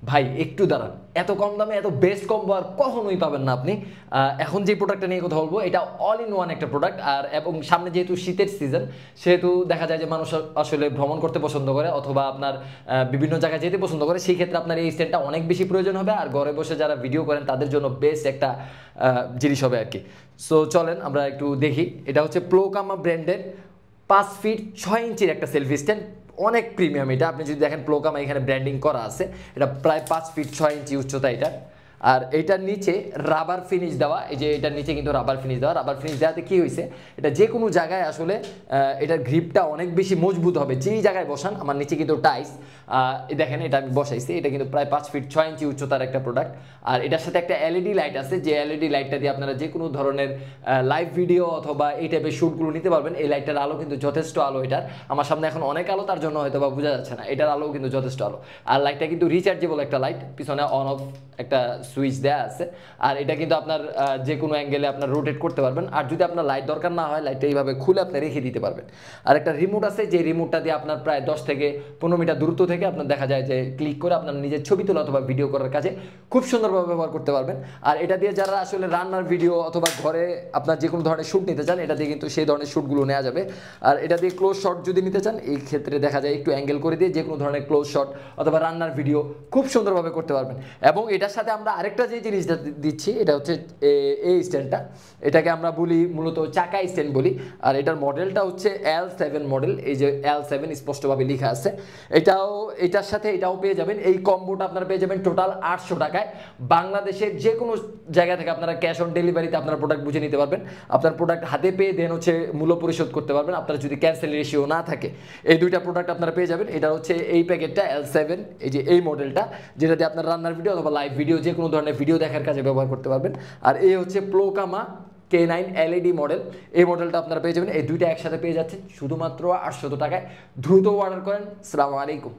ভাই একটু দাঁড়ান, এত কম দামে এত বেস্ট কম্বো আর কখনোই পাবেন না আপনি। এখন যে প্রোডাক্টটা নিয়ে কথা বলবো এটা অল ইন ওয়ান একটা প্রোডাক্ট। আর এবং সামনে যেহেতু শীতের সিজন, সেহেতু দেখা যায় যে মানুষ আসলে ভ্রমণ করতে পছন্দ করে অথবা আপনার বিভিন্ন জায়গায় যেতে পছন্দ করে, সেই ক্ষেত্রে আপনার এই স্ট্যান্ডটা অনেক বেশি প্রয়োজন হবে। আর ঘরে বসে যারা ভিডিও করেন তাদের জন্য বেস্ট একটা জিনিস হবে আর কি। সো চলেন আমরা একটু দেখি। এটা হচ্ছে প্লোকামা ব্র্যান্ডের 5 ফিট 6 ইঞ্চির একটা সেলফি স্ট্যান্ড, অনেক প্রিমিয়াম এটা। আপনি যদি দেখেন প্লোকামা এখানে ব্র্যান্ডিং করা আছে, এটা প্রায় 5 ফিট 6 ইঞ্চি উচ্চতা এটা। আর এটার নিচে রাবার ফিনিশ দেওয়া, এই যে এটার নিচে কিন্তু রাবার ফিনিশ দেওয়া। রাবার ফিনিশ দেওয়াতে কি হয়েছে, এটা যে কোনো জায়গায় আসলে এটার গ্রিপটা অনেক বেশি মজবুত হবে, যেই জায়গায় বসান। আমার নিচে কিন্তু টাইস দেখেন, এটা আমি বসাইছি। এটা কিন্তু প্রায় 5 ফিট 6 ইঞ্চি উচ্চতার একটা প্রোডাক্ট। আর এটার সাথে একটা এলইডি লাইট আছে, যে এলইডি লাইটটা দিয়ে আপনারা যে কোনো ধরনের লাইভ ভিডিও অথবা এই টাইপের শ্যুটগুলো নিতে পারবেন। এই লাইটটার আলো কিন্তু যথেষ্ট আলো এটার। আমার সামনে এখন অনেক আলো, তার জন্য হয়তো বা বোঝা যাচ্ছে না, এটার আলো কিন্তু যথেষ্ট আলো। আর লাইটটা কিন্তু রিচার্জেবল একটা লাইট, পিছনে অন অফ একটা সুইচ দেওয়া আছে। আর এটা কিন্তু আপনার যে কোনো অ্যাঙ্গেলে আপনার রোটেট করতে পারবেন। আর যদি আপনার লাইট দরকার না হয়, লাইটটা এইভাবে খুলে আপনি রেখে দিতে পারবেন। আর একটা রিমোট আছে, যে রিমোটটা দিয়ে আপনার প্রায় 10 থেকে 15 মিটার দূরত্ব থেকে আপনার দেখা যায় যে ক্লিক করে আপনার নিজের ছবি তোলা অথবা ভিডিও করার কাজে খুব সুন্দরভাবে ব্যবহার করতে পারবেন। আর এটা দিয়ে যারা আসলে রান্নার ভিডিও অথবা ঘরে আপনার যে কোনো ধরনের শ্যুট নিতে চান, এটা দিয়ে কিন্তু সেই ধরনের শ্যুটগুলো নেওয়া যাবে। আর এটা দিয়ে ক্লোজ শট যদি নিতে চান, এই ক্ষেত্রে দেখা যায় একটু অ্যাঙ্গেল করে দিয়ে যে কোনো ধরনের ক্লোজ শট অথবা রান্নার ভিডিও খুব সুন্দরভাবে করতে পারবেন। এবং এটার সাথে আমরা আরেকটা যে জিনিসটা দিচ্ছি, এটা হচ্ছে এই স্ট্যান্ডটা। এটাকে আমরা বলি মূলত চাকা স্ট্যান্ড বলি। আর এটার মডেলটা হচ্ছে L7 মডেল, এই যে L7 স্পষ্টভাবে লেখা আছে। এটার সাথে এটাও পেয়ে যাবেন। এই কম্বোটা আপনারা পেয়ে যাবেন টোটাল 800 টাকায়। বাংলাদেশের যে কোনো জায়গা থেকে আপনারা ক্যাশ অন ডেলিভারিতে আপনার প্রোডাক্ট বুঝে নিতে পারবেন। আপনার প্রোডাক্ট হাতে পেয়ে দেন হচ্ছে মূল্য পরিশোধ করতে পারবেন। আপনার যদি ক্যান্সেল রেশিও না থাকে, এই দুইটা প্রোডাক্ট আপনারা পেয়ে যাবেন। এটা হচ্ছে এই প্যাকেটটা L7, এই যে এই মডেলটা, যেটা দিয়ে আপনার রান্নার ভিডিও অথবা লাইভ ভিডিও যে কোনো ধরনের ভিডিও দেখার কাজে ব্যবহার করতে পারবেন। আর এই হচ্ছে প্লোকামা K9 এলইডি মডেল, এই মডেলটা আপনারা পেয়ে যাবেন। এই দুইটা একসাথে পেয়ে যাচ্ছেন শুধুমাত্র 800 টাকায়। দ্রুত অর্ডার করেন। আসসালামু আলাইকুম।